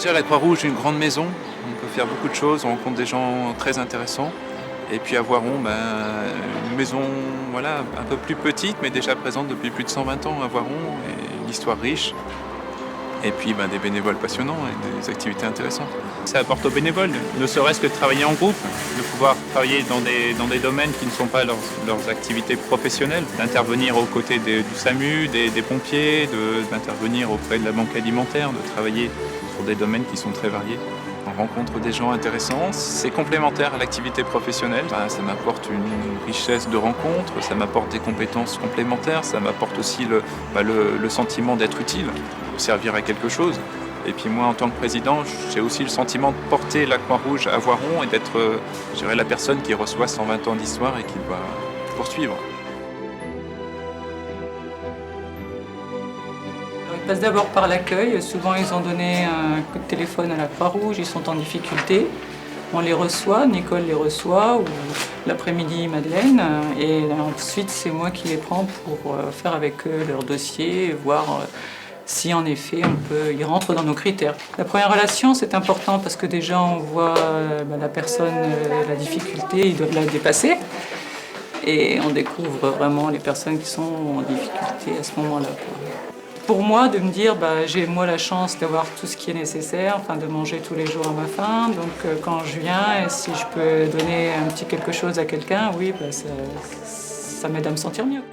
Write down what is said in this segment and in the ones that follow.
Déjà, la Croix-Rouge est une grande maison, on peut faire beaucoup de choses, on rencontre des gens très intéressants. Et puis à Voiron, une maison voilà, un peu plus petite, mais déjà présente depuis plus de 120 ans à Voiron, et une histoire riche. Et puis des bénévoles passionnants et des activités intéressantes. Ça apporte aux bénévoles, ne serait-ce que de travailler en groupe, de pouvoir travailler dans des domaines qui ne sont pas leurs activités professionnelles, d'intervenir aux côtés du SAMU, des pompiers, d'intervenir auprès de la banque alimentaire, de travailler sur des domaines qui sont très variés. On rencontre des gens intéressants, c'est complémentaire à l'activité professionnelle. Ça m'apporte une richesse de rencontres, ça m'apporte des compétences complémentaires, ça m'apporte aussi le sentiment d'être utile, de servir à quelque chose. Et puis moi, en tant que président, j'ai aussi le sentiment de porter la Croix-Rouge à Voiron et d'être, la personne qui reçoit 120 ans d'histoire et qui doit poursuivre. Ils passent d'abord par l'accueil. Souvent, ils ont donné un coup de téléphone à la Croix-Rouge, ils sont en difficulté. On les reçoit, Nicole les reçoit, ou l'après-midi, Madeleine. Et ensuite, c'est moi qui les prends pour faire avec eux leur dossier, voir si en effet ils rentrent dans nos critères. La première relation, c'est important parce que déjà, on voit la personne, la difficulté, ils doivent la dépasser. Et on découvre vraiment les personnes qui sont en difficulté à ce moment-là. Pour moi, de me dire, j'ai moi la chance d'avoir tout ce qui est nécessaire, de manger tous les jours à ma faim. Donc quand je viens, et si je peux donner un petit quelque chose à quelqu'un, oui, ça m'aide à me sentir mieux.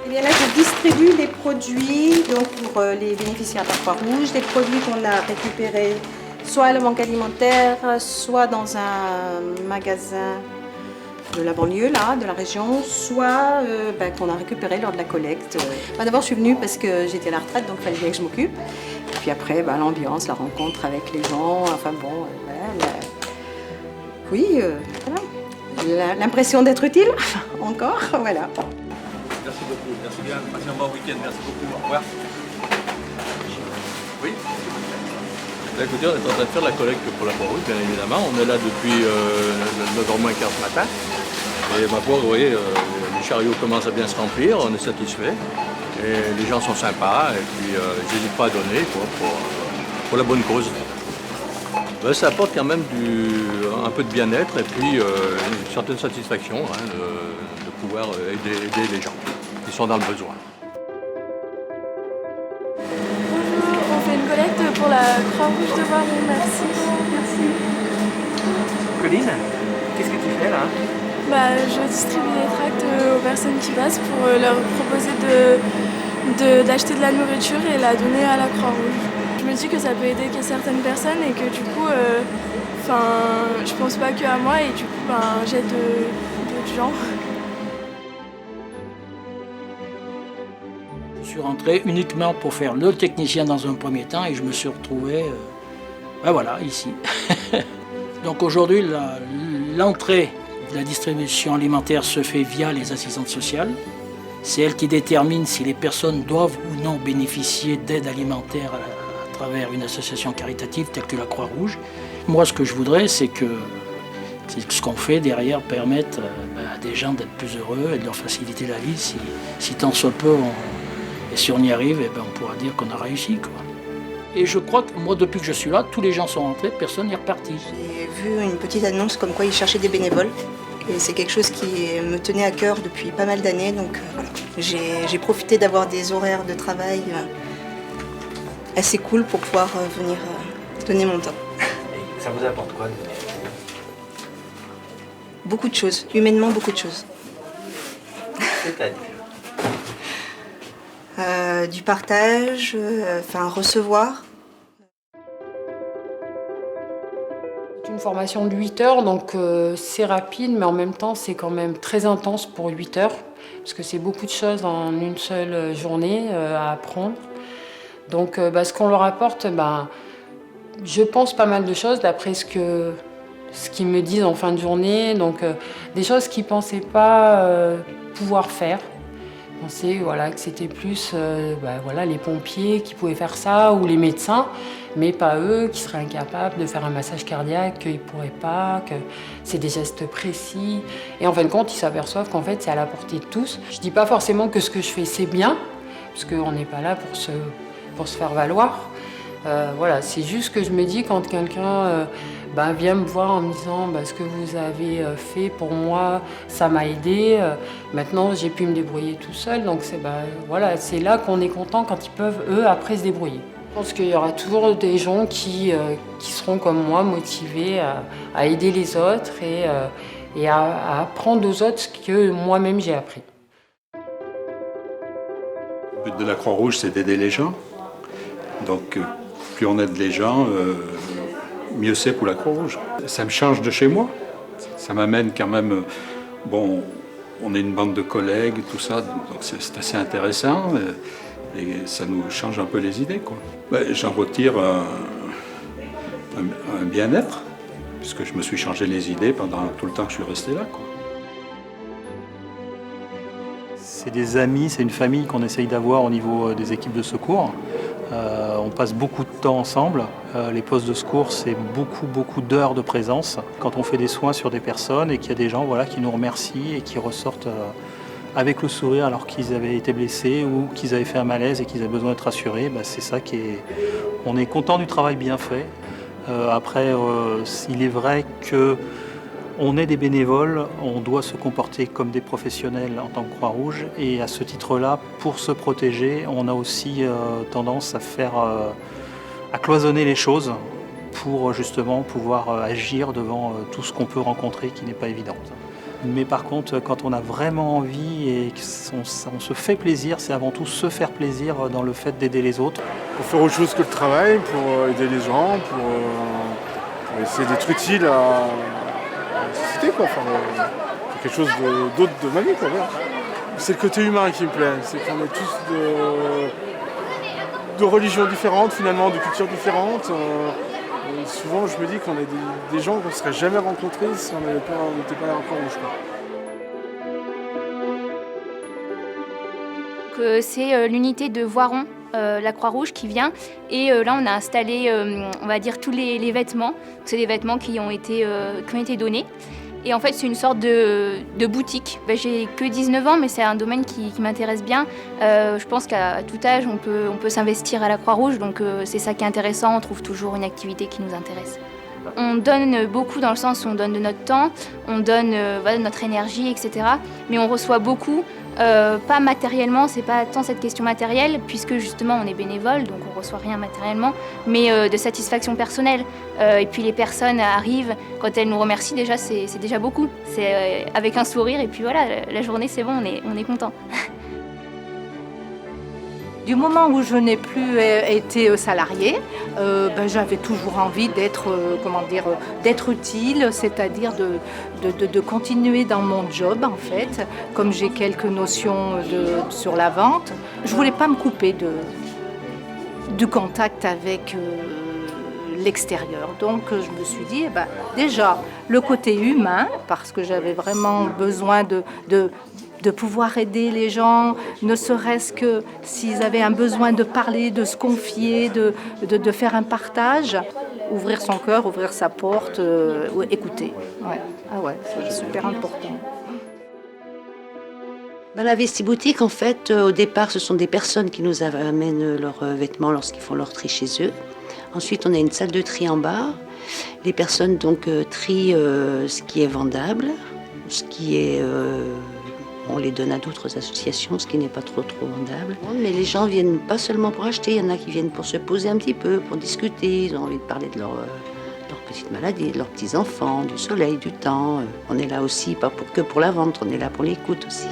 Et bien là, je distribue les produits donc pour les bénéficiaires de la Croix-Rouge, des produits qu'on a récupérés soit à la banque alimentaire, soit dans un magasin de la banlieue, là, de la région, soit qu'on a récupéré lors de la collecte. D'abord, je suis venue parce que j'étais à la retraite, donc il fallait bien que je m'occupe. Et puis après, l'ambiance, la rencontre avec les gens, l'impression d'être utile, encore, voilà. Merci beaucoup, merci bien, passez un bon week-end, merci beaucoup, au revoir. Oui. Écoutez, on est en train de faire la collecte pour la Croix-Rouge, bien évidemment. On est là depuis 9h moins quart ce matin. Et ma foi, vous voyez, les chariots commencent à bien se remplir, on est satisfait. Et les gens sont sympas, et puis j'hésite pas à donner pour la bonne cause. Ça apporte quand même un peu de bien-être et puis une certaine satisfaction de pouvoir aider les gens qui sont dans le besoin. On fait une collecte pour la Croix-Rouge de Voiron, merci. Colline, qu'est-ce que tu fais là? Je distribue des tracts aux personnes qui passent pour leur proposer d'acheter de la nourriture et la donner à la Croix-Rouge. Je me dis que ça peut aider certaines personnes et que du coup, je pense pas que à moi et du coup, j'aide d'autres gens. Je suis rentré uniquement pour faire le technicien dans un premier temps et je me suis retrouvé, ici. Donc aujourd'hui, l'entrée de la distribution alimentaire se fait via les assistantes sociales. C'est elles qui déterminent si les personnes doivent ou non bénéficier d'aide alimentaire à travers une association caritative telle que la Croix-Rouge. Moi, ce que je voudrais, c'est que ce qu'on fait derrière permette à des gens d'être plus heureux et de leur faciliter la vie. Si tant soit peu, et si on y arrive, on pourra dire qu'on a réussi, quoi. Et je crois que moi, depuis que je suis là, tous les gens sont rentrés, personne n'est reparti. J'ai vu une petite annonce comme quoi ils cherchaient des bénévoles. Et c'est quelque chose qui me tenait à cœur depuis pas mal d'années. Donc j'ai profité d'avoir des horaires de travail assez cool pour pouvoir venir donner mon temps. Et ça vous apporte quoi? Beaucoup de choses, humainement beaucoup de choses. C'est-à-dire du partage, recevoir. C'est une formation de 8 heures, donc c'est rapide, mais en même temps c'est quand même très intense pour 8 heures, parce que c'est beaucoup de choses en une seule journée à apprendre. Donc ce qu'on leur apporte, je pense pas mal de choses d'après ce qu'ils me disent en fin de journée, donc des choses qu'ils ne pensaient pas pouvoir faire. Ils pensaient que c'était plus les pompiers qui pouvaient faire ça ou les médecins, mais pas eux, qui seraient incapables de faire un massage cardiaque, qu'ils ne pourraient pas, que c'est des gestes précis. Et en fin de compte, ils s'aperçoivent qu'en fait, c'est à la portée de tous. Je ne dis pas forcément que ce que je fais, c'est bien, parce qu'on n'est pas là pour se pour se faire valoir. Voilà, c'est juste que je me dis quand quelqu'un vient me voir en me disant ce que vous avez fait pour moi, ça m'a aidé. Maintenant, j'ai pu me débrouiller tout seul. Donc c'est là qu'on est content quand ils peuvent, eux, après se débrouiller. Je pense qu'il y aura toujours des gens qui seront comme moi, motivés à aider les autres et à apprendre aux autres ce que moi-même j'ai appris. Le but de la Croix-Rouge, c'est d'aider les gens. Donc, plus on aide les gens, mieux c'est pour la Croix-Rouge. Ça me change de chez moi. Ça m'amène quand même... Bon, on est une bande de collègues, tout ça, donc c'est assez intéressant. Et ça nous change un peu les idées, quoi. J'en retire un bien-être, puisque je me suis changé les idées pendant tout le temps que je suis resté là, quoi. C'est des amis, c'est une famille qu'on essaye d'avoir au niveau des équipes de secours. On passe beaucoup de temps ensemble. Les postes de secours, c'est beaucoup d'heures de présence. Quand on fait des soins sur des personnes et qu'il y a des gens qui nous remercient et qui ressortent avec le sourire alors qu'ils avaient été blessés ou qu'ils avaient fait un malaise et qu'ils avaient besoin d'être rassurés, c'est ça qui est... On est content du travail bien fait. Après, il est vrai qu'on est des bénévoles, on doit se comporter comme des professionnels en tant que Croix-Rouge et à ce titre-là, pour se protéger, on a aussi tendance à cloisonner les choses pour justement pouvoir agir devant tout ce qu'on peut rencontrer qui n'est pas évident. Mais par contre, quand on a vraiment envie et qu'on se fait plaisir, c'est avant tout se faire plaisir dans le fait d'aider les autres. Pour faire autre chose que le travail, pour aider les gens, pour essayer d'être utile à la société, quoi. Enfin, quelque chose d'autre de ma vie, quoi. C'est le côté humain qui me plaît. C'est qu'on est tous de religions différentes, finalement, de cultures différentes. Et souvent, je me dis qu'on est des gens qu'on ne serait jamais rencontrés si on n'était pas là encore rouge. C'est l'unité de Voiron, la Croix-Rouge qui vient. Et là, on a installé, on va dire, tous les vêtements. C'est des vêtements qui ont été donnés. Et en fait, c'est une sorte de boutique. J'ai que 19 ans, mais c'est un domaine qui m'intéresse bien. Je pense qu'à tout âge, on peut s'investir à la Croix-Rouge, donc c'est ça qui est intéressant. On trouve toujours une activité qui nous intéresse. On donne beaucoup dans le sens où on donne de notre temps, on donne de notre énergie, etc. Mais on reçoit beaucoup, pas matériellement, c'est pas tant cette question matérielle, puisque justement on est bénévole, donc on reçoit rien matériellement, mais de satisfaction personnelle. Et puis les personnes arrivent, quand elles nous remercient, déjà c'est déjà beaucoup. C'est avec un sourire, et puis voilà, la journée c'est bon, on est content. Du moment où je n'ai plus été salariée, j'avais toujours envie d'être utile, c'est-à-dire de continuer dans mon job en fait, comme j'ai quelques notions sur la vente. Je voulais pas me couper du contact avec l'extérieur. Donc je me suis dit, déjà le côté humain, parce que j'avais vraiment besoin de pouvoir aider les gens, ne serait-ce que s'ils avaient un besoin de parler, de se confier, de faire un partage, ouvrir son cœur, ouvrir sa porte, écouter. Ouais. Ah ouais, c'est super important. La Vestiboutique, en fait, au départ, ce sont des personnes qui nous amènent leurs vêtements lorsqu'ils font leur tri chez eux. Ensuite, on a une salle de tri en bas. Les personnes donc trient ce qui est vendable, ce qui est... on les donne à d'autres associations, ce qui n'est pas trop vendable. Mais les gens viennent pas seulement pour acheter, il y en a qui viennent pour se poser un petit peu, pour discuter. Ils ont envie de parler de leur petite maladie, de leurs petits-enfants, du soleil, du temps. On est là aussi, pas que pour la vente, on est là pour l'écoute aussi.